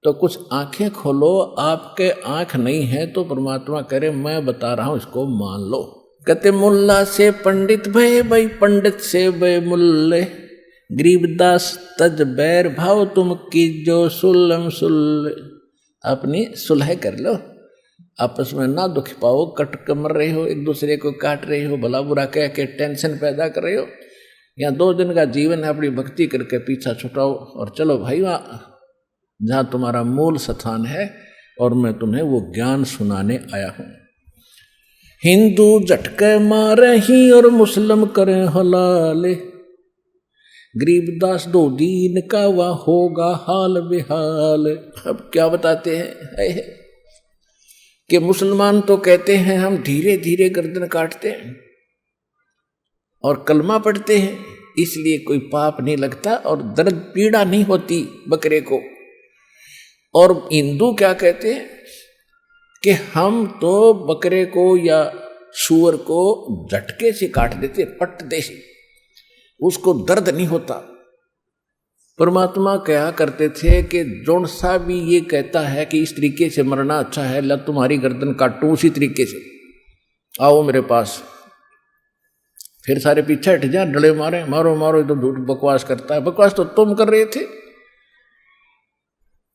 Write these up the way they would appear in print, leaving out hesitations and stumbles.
तो कुछ आंखें खोलो, आपके आंख नहीं है तो परमात्मा कह रहे मैं बता रहा हूं, इसको मान लो। कहते मुल्ला से पंडित भय, भाई पंडित से भय मुल्ले, गरीबदास तज बैर भाव तुम कीजो सुलम सुल्ले। अपनी सुलह कर लो, आपस में ना दुख पाओ, कट मर रहे हो, एक दूसरे को काट रहे हो, भला बुरा कह के टेंशन पैदा कर रहे हो। यहाँ 2 दिन का जीवन है, अपनी भक्ति करके पीछा छुटाओ और चलो भाई वहाँ जहाँ तुम्हारा मूल स्थान है, और मैं तुम्हें वो ज्ञान सुनाने आया हूँ। हिंदू झटके मारे ही और मुस्लिम करें हलाले, गरीबदास 2 दीन का वह होगा हाल बेहाल। अब क्या बताते हैं कि मुसलमान तो कहते हैं हम धीरे धीरे गर्दन काटते हैं और कलमा पढ़ते हैं, इसलिए कोई पाप नहीं लगता और दर्द पीड़ा नहीं होती बकरे को। और हिंदू क्या कहते हैं कि हम तो बकरे को या सूअर को झटके से काट देते, पट देते, उसको दर्द नहीं होता। परमात्मा क्या करते थे कि जोन सा भी ये कहता है कि इस तरीके से मरना अच्छा है, ला तुम्हारी गर्दन काटूं उसी तरीके से, आओ मेरे पास। फिर सारे पीछे हट जा, डले मारे, मारो मारो, इधर झूठ बकवास करता है। बकवास तो तुम कर रहे थे।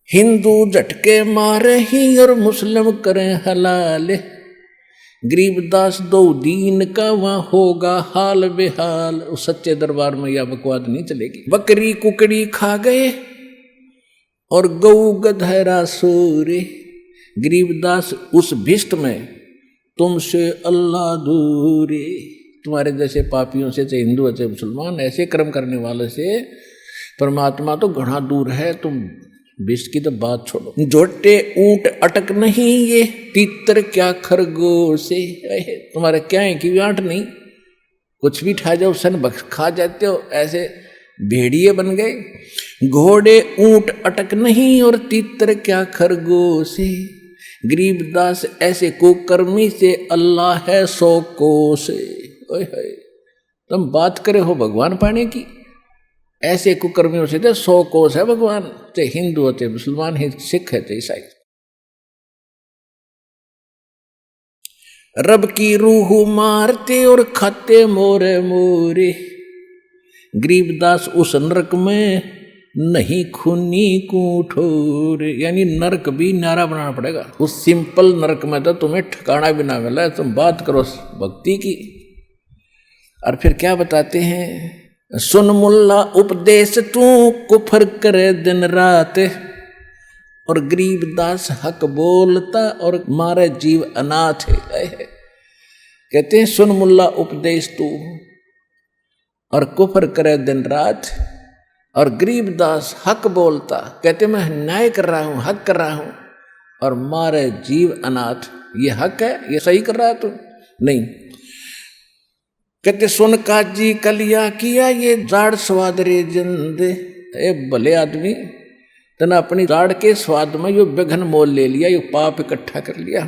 हिंदू झटके मारे ही और मुस्लिम करें हलाल, गरीबदास 2 दीन का वहां होगा हाल बेहाल। उस सच्चे दरबार में यह बकवास नहीं चलेगी। बकरी कुकड़ी खा गए और गऊ गधेरा सूरे, गरीबदास उस भिष्ट में तुमसे अल्लाह दूरे। तुम्हारे जैसे पापियों से, चाहे हिंदू है चाहे मुसलमान, ऐसे कर्म करने वाले से परमात्मा तो घना दूर है। तुम विष की तो बात छोड़ो। जोटे ऊंट अटक नहीं ये, तीतर क्या खरगोश है। तुम्हारे क्या है कि आंट नहीं, कुछ भी ठा जाओ सन खा जाते हो, ऐसे भेड़िए बन गए। घोड़े ऊंट अटक नहीं और तीतर क्या खरगोश, गरीबदास ऐसे कुकर्मी से अल्लाह है 100 कोस। तुम बात करे हो भगवान पाने की, ऐसे कुकर्मियों से तो 100 कोस है भगवान। चाहे हिंदू होते, मुसलमान है, सिख है, ईसाई। रब की रूह मारते और खाते मोरे मोरे, गरीबदास उस नरक में नहीं खूनी कूठोरे। यानी नरक भी न्यारा बनाना पड़ेगा। उस सिंपल नरक में तो तुम्हें ठिकाना भी ना मिला। तुम बात करो भक्ति की। और फिर क्या बताते हैं, सुन मुल्ला उपदेश तू कुफर करे दिन रात, और गरीबदास हक बोलता और मारे जीव अनाथ है। कहते हैं सुन मुल्ला उपदेश तू और कुफर करे दिन रात, और गरीबदास हक बोलता, कहते मैं न्याय कर रहा हूं, हक कर रहा हूं, और मारे जीव अनाथ। ये हक है, ये सही कर रहा है तू? नहीं। कहते सुन काजी कलिया किया ये जाड़ स्वाद रे जिंद। ए भले आदमी, तना अपनी जाड़ के स्वाद में यो विघन मोल ले लिया, यो पाप इकट्ठा कर लिया।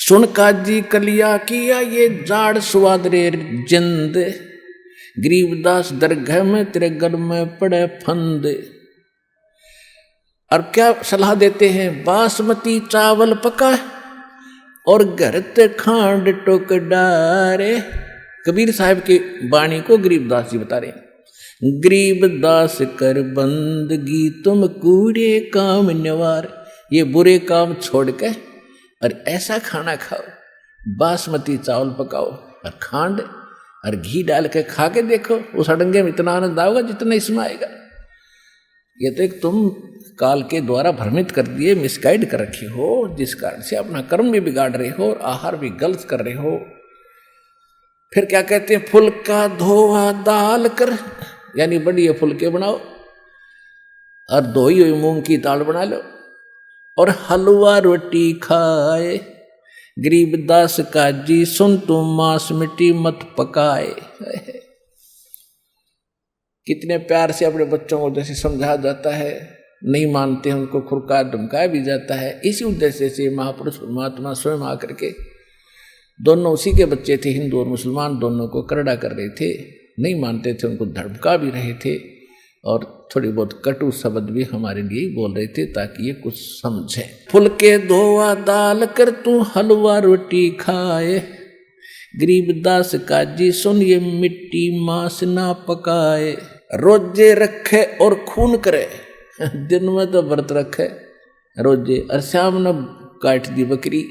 सुन काजी कलिया किया ये जाड़ स्वाद रे जिंद, गरीबदास दरगाह में तेरे गल में पड़े फंद। और क्या सलाह देते हैं, बासमती चावल पका और घर ते खांड टोक डारे। कबीर साहब की वाणी को गरीबदास जी बता रहे हैं। गरीबदास कर बंदगी तुम कूड़े काम निवार। ये बुरे काम छोड़ के और ऐसा खाना खाओ, बासमती चावल पकाओ और खांड और घी डाल के खा के देखो, उस अड़ंगे में इतना आनंद आओगा जितना इसमें आएगा। ये तो एक तुम काल के द्वारा भ्रमित कर दिए, मिसगाइड कर रखी हो, जिस कारण से अपना कर्म भी बिगाड़ रहे हो और आहार भी गलत कर रहे हो। फिर क्या कहते हैं, फुल्का धोआ दाल कर, यानी बढ़िया फुलके बनाओ और धोई हुई मूंग की दाल बना लो और हलवा रोटी खाए। गरीबदास काजी सुन तू मांस मिट्टी मत पकाए। कितने प्यार से अपने बच्चों को जैसे समझाया जाता है, नहीं मानते हैं उनको खुरका धमकाया भी जाता है। इसी उद्देश्य से महापुरुष परमात्मा स्वयं आकर के, दोनों उसी के बच्चे थे, हिंदू और मुसलमान, दोनों को करड़ा कर रहे थे, नहीं मानते थे, उनको धमका भी रहे थे। और थोड़ी बहुत कटु शब्द भी हमारे लिए बोल रहे थे ताकि ये कुछ समझे। फुलके धोआ दाल कर तू हलवा रोटी खाए, गरीबदास काजी सुन ये मिट्टी मांस ना पकाए। रोजे रखे और खून करे, दिन में तो व्रत रखे रोजे, और शाम न काट दी बकरी,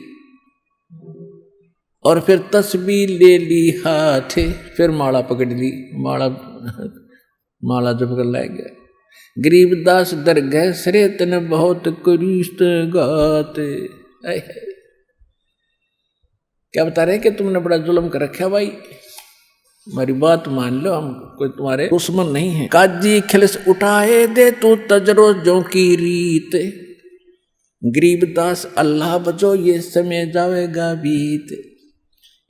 और फिर तस्बीह ले ली हाथे, फिर माला पकड़ ली, माला जब कर ला गया। गरीबदास दरगह सरे तन बहुत कुरिश्त गाते। क्या बता रहे कि तुमने बड़ा जुल्म कर रखा भाई, हमारी बात मान लो, हम कोई तुम्हारे दुश्मन नहीं है। काजी खिलस उठाए दे तू तजरो जो की रीत, गरीबदास अल्लाह बचो ये समय जावेगा बीत।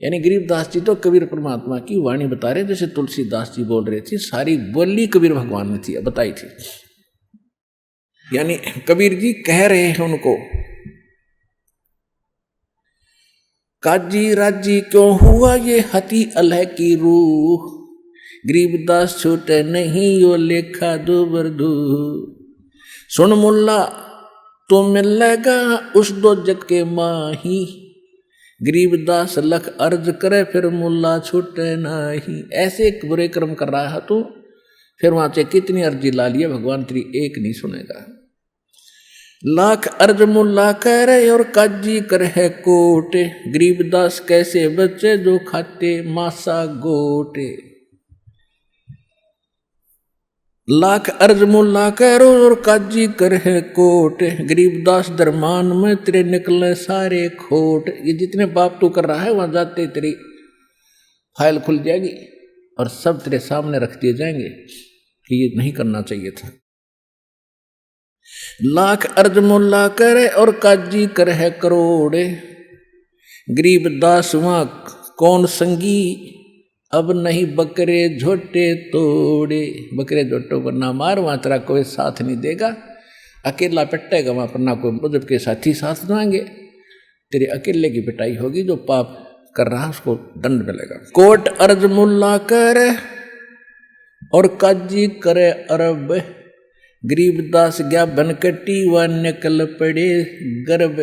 यानी गरीबदास जी तो कबीर परमात्मा की वाणी बता रहे, जैसे तुलसीदास जी बोल रहे थे, सारी बोली कबीर भगवान ने थी बताई थी। यानी कबीर जी कह रहे हैं उनको, काजी राजी क्यों हुआ ये हती अलह की रूह, गरीबदास छूटे नहीं यो लेखा दो बरदू। सुन मुल्ला तो मिलेगा उस दो जग के माही, गरीबदास लख अर्ज करे फिर मुल्ला छूटे नाही। ऐसे बुरे कर्म कर रहा है तो फिर वहां से कितनी अर्जी ला लिया, भगवान तेरी एक नहीं सुनेगा। लाख अर्ज मुल्ला करे और काजी करे कोटे, गरीबदास कैसे बच्चे जो खाते मासा गोटे। लाख अर्ज मुल्ला करो और काजी करे कोट, गरीबदास दरमान में तेरे निकले सारे खोट। ये जितने पाप तू कर रहा है वहां जाते तेरी फाइल खुल जाएगी और सब तेरे सामने रख दिए जाएंगे कि ये नहीं करना चाहिए था। लाख अर्ज मुल्ला करे और काजी करे करोड़े, गरीबदास वहां कौन संगी अब नहीं बकरे झोटे तोड़े। बकरे झोटों पर ना मार, वहां तेरा कोई साथ नहीं देगा, अकेला पिटेगा वहां पर, ना कोई मजहब के साथी साथ देंगे, तेरे अकेले की पिटाई होगी। जो पाप कर रहा उसको दंड मिलेगा। कोट अर्ज मुल्ला करे और काजी करे अरब, गरीबदास गया बनकटी व निकल पड़े गर्भ।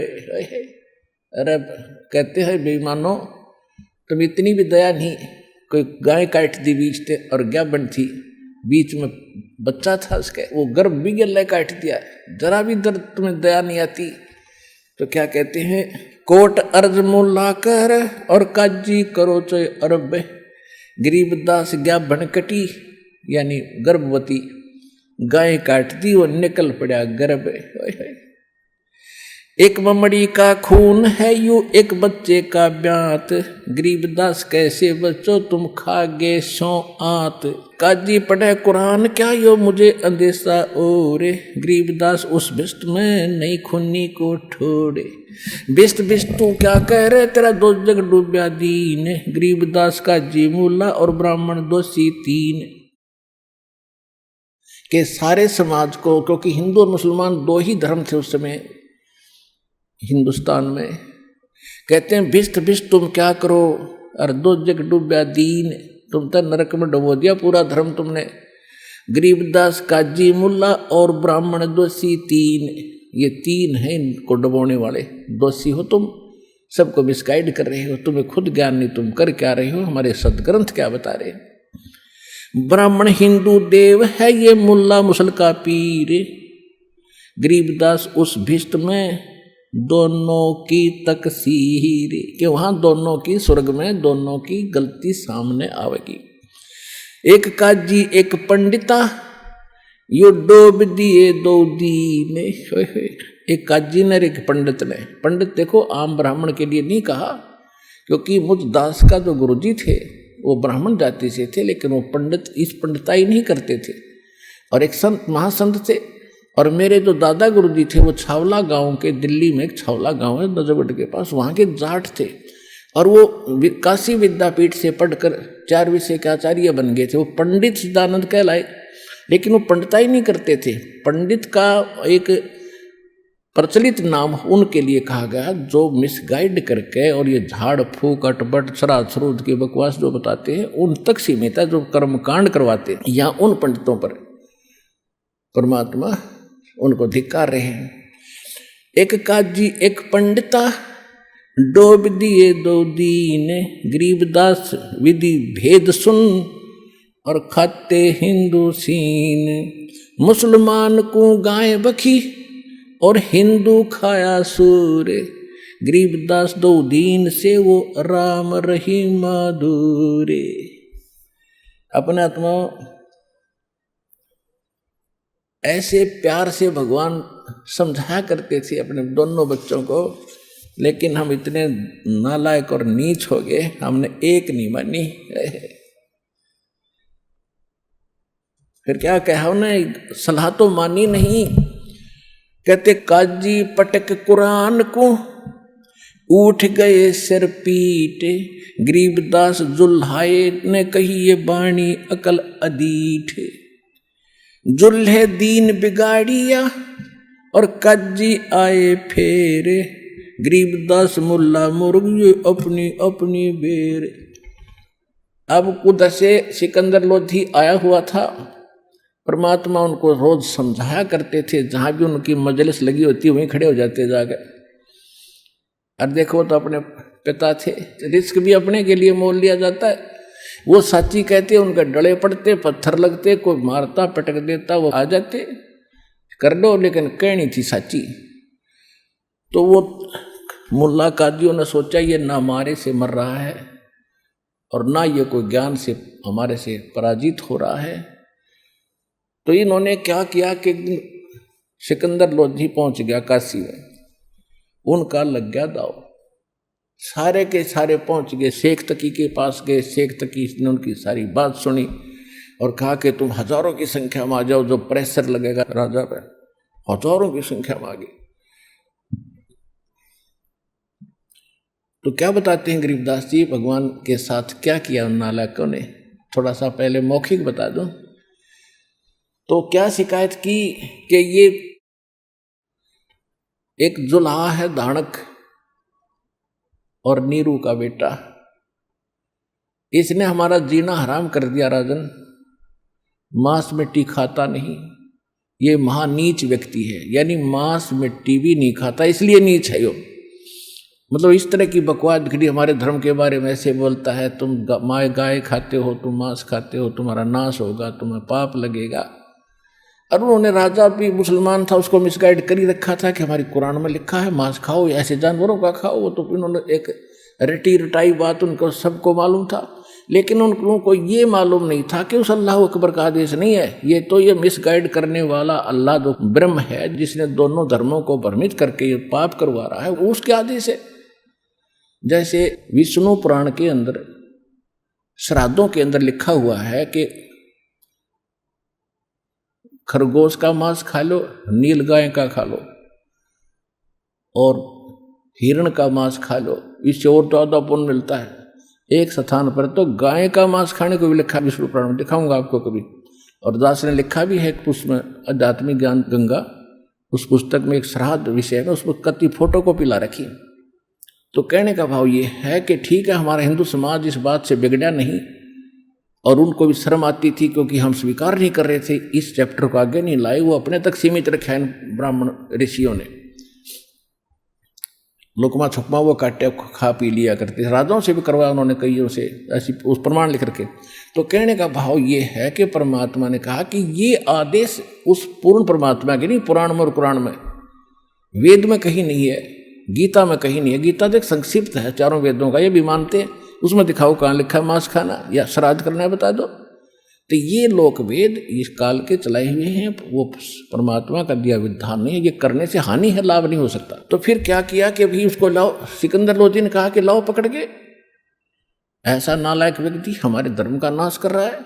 अरब कहते हैं बेईमानो तुम इतनी भी दया नहीं, कोई गाय काट दी बीच थे और क्या बन थी, बीच में बच्चा था उसके, वो गर्भ भी गले काट दिया, जरा भी दर्द तुम्हें दया नहीं आती। तो क्या कहते हैं, कोट अर्ज मुल्ला कर और काजी करो चो अरब, गरीबदास गया बनकटी यानी गर्भवती, गाय काट दी और निकल पड़ा गर्भ। एक ममड़ी का खून है यू एक बच्चे का ब्यात, गरीबदास कैसे बच्चों तुम खागे सो आत। काजी पढ़े कुरान क्या यो मुझे अंदेशा ओरे, गरीबदास उस बिस्ट में नहीं खूनी को ठोड़े। बिस्ट बिस्ट तू क्या कह रहे तेरा दो जग डूब्या दीन, गरीबदास का जी मूला और ब्राह्मण दोषी तीन। के सारे समाज को, क्योंकि हिंदू और मुसलमान दो ही धर्म थे उस समय हिंदुस्तान में, कहते हैं भिष्ट भिष्ट तुम क्या करो और दो जग डूब्या दीन, तुम तो नरक में डुबो दिया पूरा धर्म तुमने। गरीबदास काजी मुल्ला और ब्राह्मण दोषी तीन, ये तीन हैं इनको डुबोने वाले। दोषी हो तुम, सबको मिसगाइड कर रहे हो, तुम्हें खुद ज्ञान नहीं, तुम कर क्या रहे हो, हमारे सदग्रंथ क्या बता रहे हैं। ब्राह्मण हिंदू देव है ये मुल्ला मुसल का पीर, गरीबदास उस भिष्ट में दोनों की तकसीर, कि वहां दोनों की स्वर्ग में दोनों की गलती सामने आवेगी। एक काजी एक पंडिता यो डोब दिए दो दीन। एक काजी ने एक पंडित ने, पंडित देखो आम ब्राह्मण के लिए नहीं कहा, क्योंकि मुझ दास का जो गुरुजी थे वो ब्राह्मण जाति से थे, लेकिन वो पंडित इस पंडिताई नहीं करते थे। और एक संत महासंत थे, और मेरे जो दादा गुरुजी थे वो छावला गांव के, दिल्ली में एक छावला गांव है नजरगढ़ के पास, वहाँ के जाट थे, और वो काशी विद्यापीठ से पढ़कर 4 विषय के आचार्य बन गए थे। वो पंडित सिद्धानंद कहलाए, लेकिन वो पंडिताई नहीं करते थे। पंडित का एक प्रचलित नाम उनके लिए कहा गया जो मिसगाइड करके और ये झाड़ फूक अटबट श्राद्ध श्रुद्ध की बकवास जो बताते हैं उन तक सीमित है, जो कर्मकांड करवाते हैं या उन पंडितों पर। परमात्मा उनको धिक्कार रहे हैं। एक काजी एक पंडिता डोब दिए दो दीन, गरीबदास विधि भेद सुन और खाते हिंदू सीन। मुसलमान को गाय बखी और हिंदू खाया सूर, गरीबदास दो दीन से वो राम रही माधुरे। अपने आत्मा ऐसे प्यार से भगवान समझाया करते थे अपने दोनों बच्चों को, लेकिन हम इतने नालायक और नीच हो गए, हमने एक नहीं मानी। फिर क्या कहा उन्हें, सलाह तो मानी नहीं। कहते काजी पटक कुरान को उठ गए सिर पीट, गरीबदास जुल्हाए ने कही ये बाणी अकल अदीठ। जुल्हे दीन बिगाड़िया और काजी आए फेरे, गरीबदास मुल्ला मुर्गी अपनी अपनी बेर। अब उधर से सिकंदर लोधी आया हुआ था। परमात्मा उनको रोज समझाया करते थे, जहां भी उनकी मजलिस लगी होती वहीं खड़े हो जाते जाकर। और देखो तो अपने पिता थे, रिस्क भी अपने के लिए मोल लिया जाता है। वो सच्ची कहते, उनके डले पड़ते, पत्थर लगते, कोई मारता पटक देता, वो आ जाते कर लो, लेकिन कहनी थी सच्ची। तो वो मुल्ला कादियों ने सोचा ये ना मारे से मर रहा है और ना ये कोई ज्ञान से हमारे से पराजित हो रहा है। तो इन्होंने क्या किया कि एक दिन सिकंदर लोधी पहुंच गया काशी में, उनका लग गया दाव। सारे के सारे पहुंच गए, शेख तकी के पास गए। शेख तकी ने उनकी सारी बात सुनी और कहा कि तुम हजारों की संख्या में आ जाओ, जो प्रेशर लगेगा राजा पे। हजारों की संख्या में आ गए। तो क्या बताते हैं गरीबदास जी भगवान के साथ क्या किया उन नालायकों ने, थोड़ा सा पहले मौखिक बता दूं। तो क्या शिकायत की कि ये एक जुल्हा है दानक और नीरू का बेटा, इसने हमारा जीना हराम कर दिया राजन। मांस मिट्टी खाता नहीं, ये महानीच व्यक्ति है, यानी मांस मिट्टी भी नहीं खाता, इसलिए नीच है यो। मतलब इस तरह की बकवास घड़ी हमारे धर्म के बारे में ऐसे बोलता है, तुम गाय खाते हो, तुम मांस खाते हो, तुम्हारा नाश होगा, तुम्हें पाप लगेगा। और उन्होंने, राजा भी मुसलमान था, उसको मिसगाइड कर ही रखा था कि हमारी कुरान में लिखा है मांस खाओ, ऐसे जानवरों का खाओ। वो तो इन्होंने एक रटी रटाई बात उनको सबको मालूम था, लेकिन उनको ये मालूम नहीं था कि उस अल्लाह अकबर का आदेश नहीं है ये, तो ये मिसगाइड करने वाला अल्लाह जो ब्रह्म है, जिसने दोनों धर्मों को भ्रमित करके ये पाप करवा रहा है, वो उसके आदेश है। जैसे विष्णु पुराण के अंदर श्राद्धों के अंदर लिखा हुआ है कि खरगोश का मांस खा लो, नील गाय का खा लो और हिरण का मांस खा लो, इससे और ज्यादा पुण्य मिलता है। एक स्थान पर तो गाय का मांस खाने को भी लिखा है विष्णु पुराण में, दिखाऊंगा आपको कभी। और दास ने लिखा भी है उसमें आध्यात्मिक ज्ञान गंगा, उस पुस्तक में एक श्राद्ध विषय में, उसमें कति फोटो कॉपी ला रखी। तो कहने का भाव ये है कि ठीक है, हमारा हिंदू समाज इस बात से बिगड़ा नहीं, और उनको भी शर्म आती थी क्योंकि हम स्वीकार नहीं कर रहे थे, इस चैप्टर को आगे नहीं लाए, वो अपने तक सीमित रखा इन ब्राह्मण ऋषियों ने। लुकमा छुपमा वो काटे खा पी लिया करते, राजाओं से भी करवाया उन्होंने कईयों से, ऐसी उस प्रमाण लिख करके। तो कहने का भाव ये है कि परमात्मा ने कहा कि ये आदेश उस पूर्ण परमात्मा के नहीं, पुराण में और कुरान में, वेद में कहीं नहीं है, गीता में कहीं नहीं है। गीता तो एक संक्षिप्त है चारों वेदों का, ये भी मानते हैं, उसमें दिखाओ कहाँ लिखा है मांस खाना या श्राद्ध करना है, बता दो। तो ये लोक वेद इस काल के चलाए हुए हैं, वो परमात्मा का दिया विधान नहीं है, ये करने से हानि है, लाभ नहीं हो सकता। तो फिर क्या किया कि अभी उसको लाओ, सिकंदर लोधी ने कहा कि लाओ पकड़ के, ऐसा नालायक व्यक्ति हमारे धर्म का नाश कर रहा है।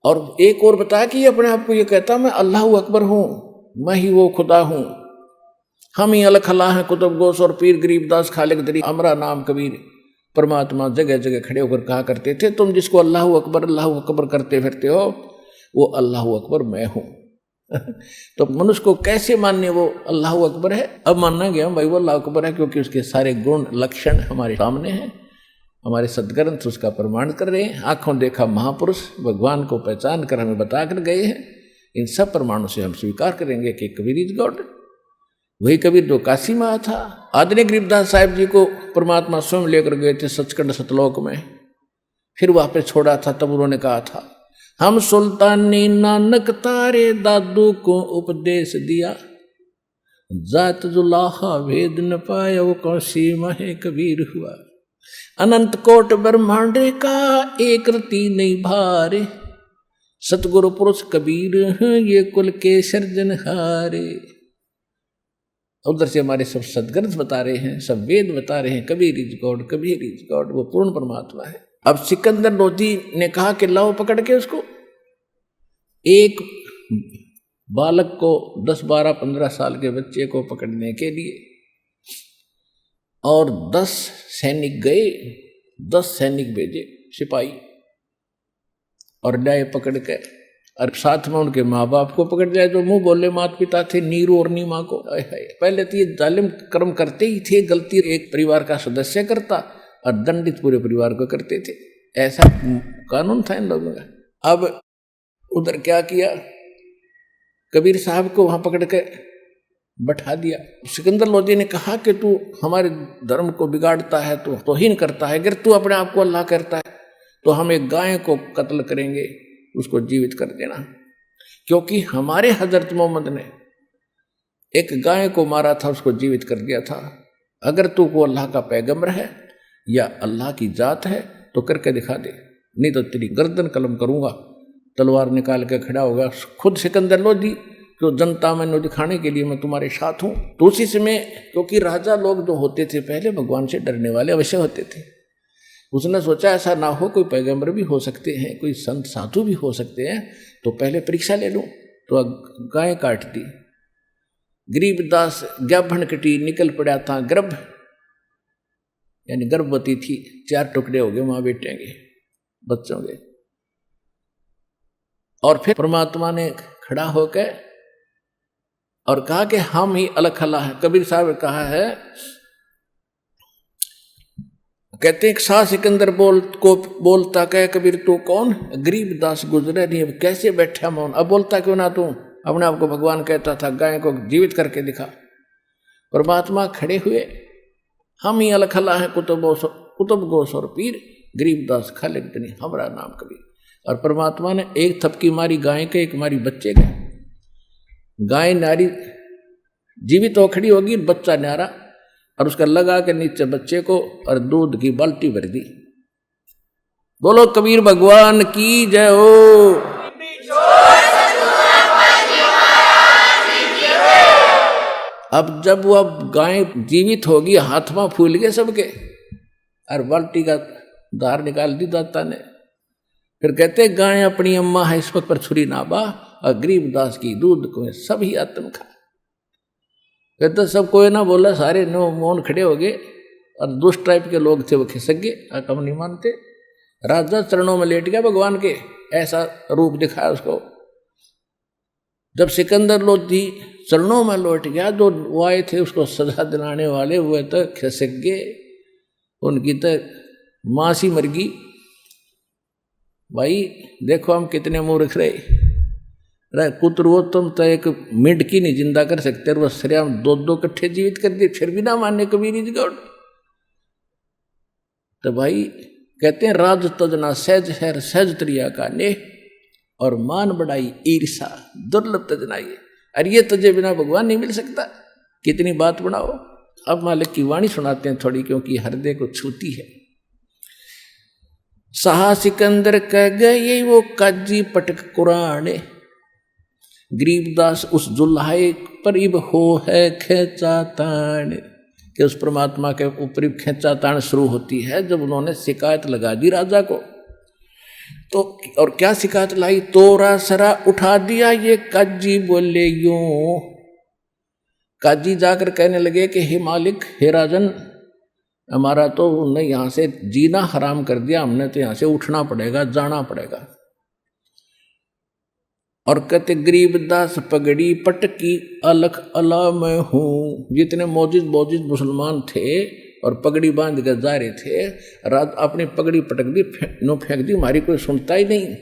और एक और बताया कि ये अपने आप को ये कहता मैं अल्लाह अकबर हूं, मैं ही वो खुदा हूं, हम ही अलखला हैं, कुतुब गोस और पीर गरीबदास खालिक दरी अमरा नाम कबीर। परमात्मा जगह जगह खड़े होकर कहा करते थे, तुम जिसको अल्लाह अकबर करते फिरते हो, वो अल्लाह अकबर मैं हूं। तो मनुष्य को कैसे मानने वो अल्लाह अकबर है? अब मानना गया भाई वो अल्लाह अकबर है, क्योंकि उसके सारे गुण लक्षण हमारे सामने हैं, हमारे सदग्रंथ उसका प्रमाण कर रहे हैं। आंखों देखा महापुरुष भगवान को पहचान कर हमें बता कर गए हैं। इन सब प्रमाणों से हम स्वीकार करेंगे कि कबीर इज गॉड। वही कबीर जो काशी में आया था। आदरणीय गरीबदास साहिब जी को परमात्मा स्वयं लेकर गए थे सचखंड सतलोक में, फिर वापस छोड़ा था। तब उन्होंने कहा था, हम सुल्तानी नानक तारे दादू को उपदेश दिया, जात जुलाहा भेद न पाया वो कौशी महे कबीर हुआ। अनंत कोट ब्रह्मांड का एक रति नहीं भारे, सतगुरु पुरुष कबीर ये कुल के सर्जनहारे। उधर से हमारे सब सदग्रंथ बता रहे हैं, सब वेद बता रहे हैं Kabir is God, Kabir is God, वो पूर्ण परमात्मा है। अब सिकंदर लोधी ने कहा कि लाओ पकड़ के उसको। एक बालक को 10, 12, 15 साल के बच्चे को पकड़ने के लिए, और 10 सैनिक गए, 10 सैनिक भेजे सिपाही, और लाए पकड़ के, और साथ में उनके माँ बाप को पकड़ लिया जो मुंह बोले माता पिता थे, नीरू और नीमा को। पहले तो ये जालिम कर्म करते ही थे, गलती एक परिवार का सदस्य करता और दंडित पूरे परिवार को करते थे, ऐसा कानून था इन लोगों का। अब उधर क्या किया, कबीर साहब को वहां पकड़ के बैठा दिया। सिकंदर लोधी ने कहा कि तू हमारे धर्म को बिगाड़ता है, तू तौहीन करता है, अगर तू अपने आप को अल्लाह करता है तो हम एक गाय को कत्ल करेंगे, उसको जीवित कर देना। क्योंकि हमारे हजरत मोहम्मद ने एक गाय को मारा था, उसको जीवित कर दिया था। अगर तू को अल्लाह का पैगंबर है या अल्लाह की जात है तो करके दिखा दे, नहीं तो तेरी गर्दन कलम करूंगा। तलवार निकाल के खड़ा होगा खुद सिकंदर लोधी, जो जनता में दिखाने के लिए मैं तुम्हारे साथ हूं। तो उसी समय, क्योंकि राजा लोग जो होते थे पहले भगवान से डरने वाले अवश्य होते थे, उसने सोचा ऐसा ना हो, कोई पैगंबर भी हो सकते हैं, कोई संत साधु भी हो सकते हैं, तो पहले परीक्षा ले लूं। तो गाय काट दी। गरीबदास ज्ञाभन कटी निकल पड़ा था, गर्भ यानी गर्भवती थी, 4 टुकड़े हो गए माँ बेटे के बच्चों के। और फिर परमात्मा ने खड़ा होकर और कहा कि हम ही अलग खला है। कबीर साहब ने कहा है, कहते एक शाह सिकंदर बोलता कहे कबीर तू कौन, गरीबदास गुजरे नहीं, अब कैसे बैठा मौन। अब बोलता क्यों ना तू, अपने आप को भगवान कहता था, गाय को जीवित करके दिखा। परमात्मा खड़े हुए, हम ही अलग खला है, कुतुब गोस और पीर, गरीबदास खालिक नहीं, हमारा नाम कबीर। और परमात्मा ने एक थपकी मारी गाय के, एक मारी बच्चे के। गाय नारी जीवित हो खड़ी होगी, बच्चा न्यारा, और उसका लगा के नीचे बच्चे को और दूध की बाल्टी भर दी। बोलो कबीर भगवान की जय हो। अब जब वो गाय जीवित होगी, हाथ में फूल गए सबके, और बाल्टी का धार निकाल दी दाता ने। फिर कहते गाय अपनी अम्मा है, इस पर छुरी ना बा, और गरीबदास की दूध को सभी आत्म खा। फिर तो सब कोई ना बोला, सारे नो मौन खड़े हो गए, और दुष्ट टाइप के लोग थे वो खिसक गए, कम नहीं मानते। राजा चरणों में लेट गया भगवान के, ऐसा रूप दिखाया उसको। जब सिकंदर लोधी चरणों में लौट गया, जो वो आए थे उसको सजा दिलाने वाले, हुए तो खिसक गए, उनकी तो मासी मर गई। भाई देखो हम कितने मूर्ख रहे। पुत्र वो तुम तो एक मिनट की नहीं जिंदा कर सकते, वो श्रेयाम 2-2 कट्ठे जीवित कर दिए, फिर भी ना माने कबीर इज गॉड। तो भाई कहते हैं राज तजना सहज है, सहज त्रिया का नेह, और मान बढ़ाई ईर्षा दुर्लभ तजनाई। अरे ये तुझे बिना भगवान नहीं मिल सकता, कितनी बात बनाओ। अब मालिक की वाणी सुनाते हैं थोड़ी, क्योंकि हृदय को छूती है। शाह सिकंदर कह गए वो काजी पटक कुराने, गरीबदास उस जुल्हाए पर इब हो है खेचा तान। कि उस परमात्मा के ऊपर खेचा तान शुरू होती है जब उन्होंने शिकायत लगा दी राजा को। तो और क्या शिकायत लाई, तोरा सरा उठा दिया ये काजी बोले यूं। काजी जाकर कहने लगे कि हे मालिक, हे राजन, हमारा तो उन्हें यहाँ से जीना हराम कर दिया, हमने तो यहाँ से उठना पड़ेगा, जाना पड़ेगा। और कहते गरीबदास पगड़ी पटकी अलख अला मैं हूँ। जितने मौजूद मुसलमान थे और पगड़ी बांध कर जा रहे थे, रात अपनी पगड़ी पटक दी, नो फेंक दी, हमारी कोई सुनता ही नहीं।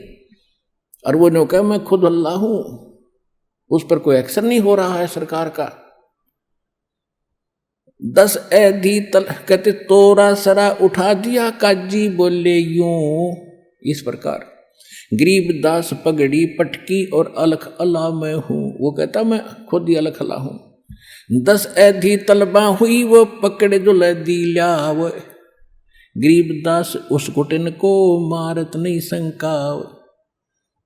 और वो नो कहा मैं खुद अल्लाह हूँ, उस पर कोई एक्शन नहीं हो रहा है सरकार का। 10 ऐधी तल कहते तोरा सरा उठा दिया, काजी बोले यूं। इस प्रकार गरीबदास पगड़ी पटकी और अलख अला मैं हूं। वो कहता मैं खुद ही अलख अला हूं। 10 ऐधी तलबा हुई वो पकड़े जो लदी ल्याव। गरीबदास उस घुटन को मारत नहीं संकाव।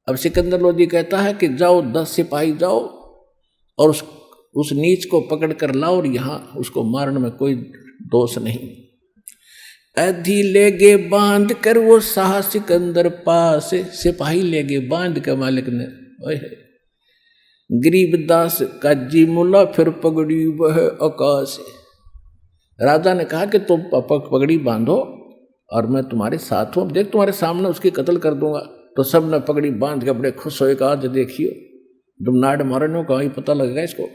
अब सिकंदर लोधी कहता है कि जाओ 10 सिपाही जाओ और उस नीच को पकड़ कर लाओ और यहां उसको मारने में कोई दोष नहीं। ऐधी ले गे बांध कर वो शाह सिकंदर पास। सिपाही ले गे बांध के मालिक ने। गरीबदास काजी मुल्ला फिर पगड़ी वह आकाश। राजा ने कहा कि तुम पगड़ी बांधो और मैं तुम्हारे साथ हूं, देख तुम्हारे सामने उसकी कत्ल कर दूंगा। तो सब ने पगड़ी बांध के बड़े खुश होए, कहा आज देखियो तुम नाड़ मारने का ही पता लगेगा इसको।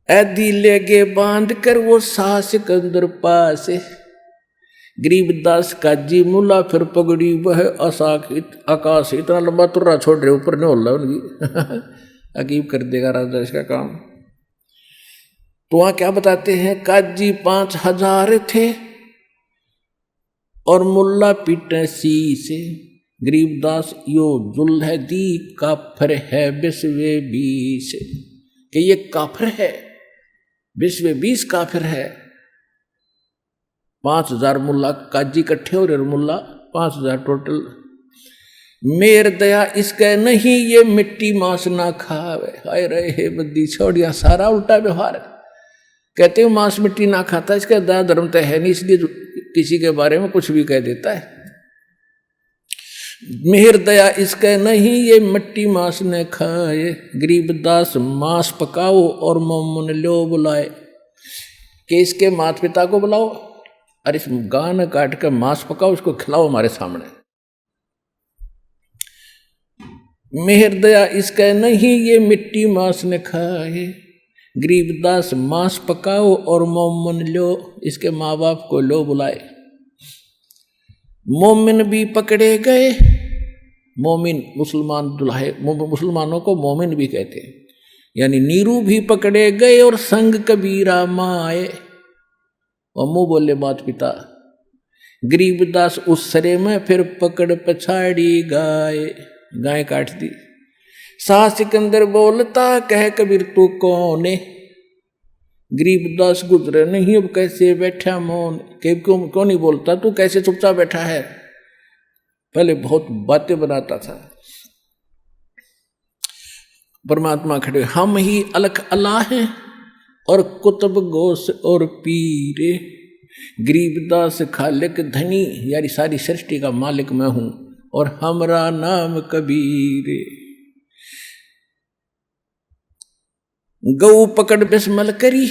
ऐदी ले गे बांध कर वो शाह सिकंदर पास। गरीबदास काजी मुल्ला फिर पगड़ी वह आकाश। इतना लंबा तुर्रा छोड़ रहे, ऊपर नहीं हो रहा उनकी। अकीब कर देगा राजा इसका काम। तो वहां क्या बताते हैं, काजी 5000 थे और मुल्ला पीटे शीश। गरीबदास यो जुल है दी काफर है बिस्वे 20। कि ये काफर है, बिस्वे 20 काफिर है। 5000 मुल्ला काजी इकट्ठे हो रहे, मुल्ला 5000 टोटल। मेर दया इसके नहीं ये मिट्टी मांस ना खावे। हाय रहे बद्दी छोड़िया, सारा उल्टा व्यवहार। कहते हो मांस मिट्टी ना खाता, इसका दया धर्म तो है नहीं, इसलिए किसी के बारे में कुछ भी कह देता है। मेहर दया इसके नहीं ये मिट्टी मांस ने खाए। गरीबदास मांस पकाओ और मोमन लो बुलाए। कि इसके माता पिता को बुलाओ और इस गान काट कर मांस पकाओ, इसको खिलाओ हमारे सामने। मेहर दया इसके नहीं ये मिट्टी मांस ने खाए। गरीबदास मांस पकाओ और मोमन लो, इसके माँ बाप को लो बुलाए। मोमिन भी पकड़े गए। मोमिन मुसलमान दुल्हे, मुसलमानों को मोमिन भी कहते हैं, यानी नीरू भी पकड़े गए और संग कबीरा माए। और मुंह बोले माता पिता। गरीबदास उस सरे में फिर पकड़ पछाड़ी गाय। गाय काट दी। शाह सिकंदर बोलता कह कबीर तू कौन है। गरीबदास गुजरे नहीं अब कैसे बैठा मौन। क्यों नहीं बोलता, तू कैसे चुपचाप बैठा है। पहले बहुत बातें बनाता था। परमात्मा खड़े, हम ही अलख अल्लाह हैं और कुतुब गोस और पीरे। गरीबदास खालिक धनी, यानी सारी सृष्टि का मालिक मैं हूं और हमरा नाम कबीर। गऊ पकड़ बिस्मल करी।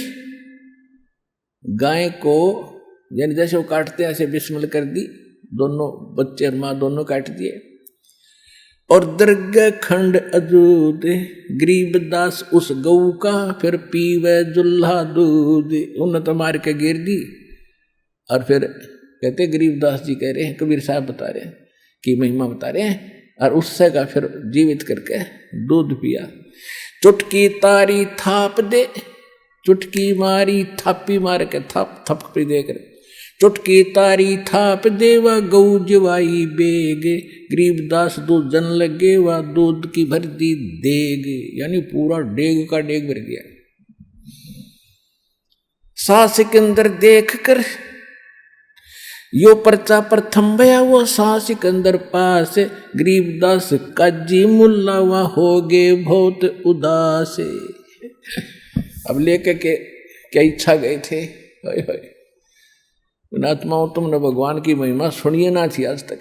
गाय को यानी जैसे वो काटते हैं ऐसे बिस्मल कर दी, दोनों बच्चे और मां दोनों काट दिए। और दरगाह खंड अजूद। गरीबदास उस गऊ का फिर पीवे जुल्हा दूध। उन्हें तो मार के गिर दी। और फिर कहते गरीबदास जी कह रहे हैं, कबीर साहब बता रहे हैं कि महिमा बता रहे हैं, और उससे का फिर जीवित करके दूध पिया। चुटकी तारी थाप दे। चुटकी मारी थापी मार के थप थपड़ी देकर। चुटकी तारी थाप देवा गऊ जवाई बेग। गरीबदास दूध जन लगे वा दूध की भर दी देग, यानी पूरा डेग का डेग भर गया। शाह सिकंदर देख कर यो पर्चा पर थम्बया वो शाह सिकंदर पास। गरीबदास काजी मुल्ला वहां हो गए बहुत उदास। अब लेके के क्या इच्छा गए थे। आत्माओं, तुमने भगवान की महिमा सुनिए ना थी आज तक।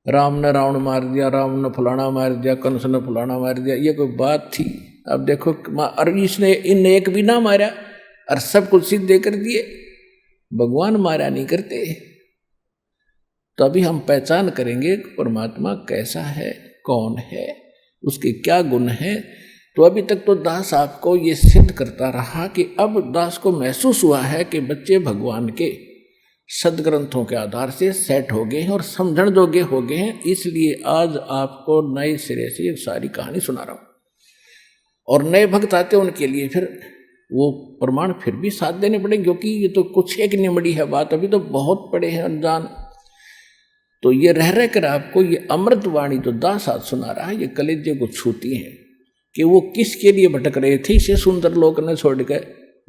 राम ने रावण मार दिया, राम ने फलाना मार दिया, कंस ने फलाना मार दिया, ये कोई बात थी। अब देखो, और इसने इन एक भी ना मारा और सब कुछ सिद्ध दे कर दिए। भगवान मारा नहीं करते। तो अभी हम पहचान करेंगे परमात्मा कैसा है, कौन है, उसके क्या गुण है। तो अभी तक तो दास आपको ये सिद्ध करता रहा कि अब दास को महसूस हुआ है कि बच्चे भगवान के सदग्रंथों के आधार से सेट हो गए हैं और समझण योग्य हो गए हैं। इसलिए आज आपको नए सिरे से एक सारी कहानी सुना रहा हूं। और नए भक्त आते हैं उनके लिए फिर वो प्रमाण फिर भी साथ देने पड़ेंगे, क्योंकि ये तो कुछ एक निमड़ी है बात, अभी तो बहुत पड़े हैं अनजान। तो ये रह कर आपको ये अमृत वाणी जो दास आज सुना रहा है, ये कलेजे को छूती है कि वो किसके लिए भटक रहे थे इसे सुंदर लोक ने छोड़ के,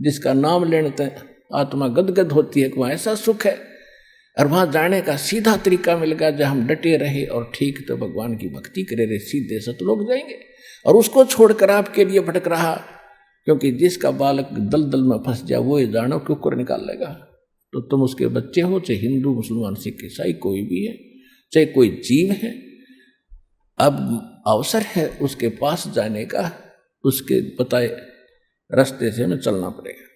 जिसका नाम लेने तक आत्मा गदगद होती है कि वहाँ ऐसा सुख है। और वहाँ जाने का सीधा तरीका मिल गया, जब हम डटे रहे और ठीक तो भगवान की भक्ति करे रहे, सीधे सतलोक जाएंगे। और उसको छोड़कर आपके लिए भटक रहा, क्योंकि जिसका बालक दलदल में फंस जाए वो ये जानो कुकर निकाल लेगा। तो तुम उसके बच्चे हो, चाहे हिंदू मुसलमान सिख ईसाई कोई भी है, चाहे कोई जीव है, अब अवसर है उसके पास जाने का, उसके बताए रास्ते से हमें चलना पड़ेगा।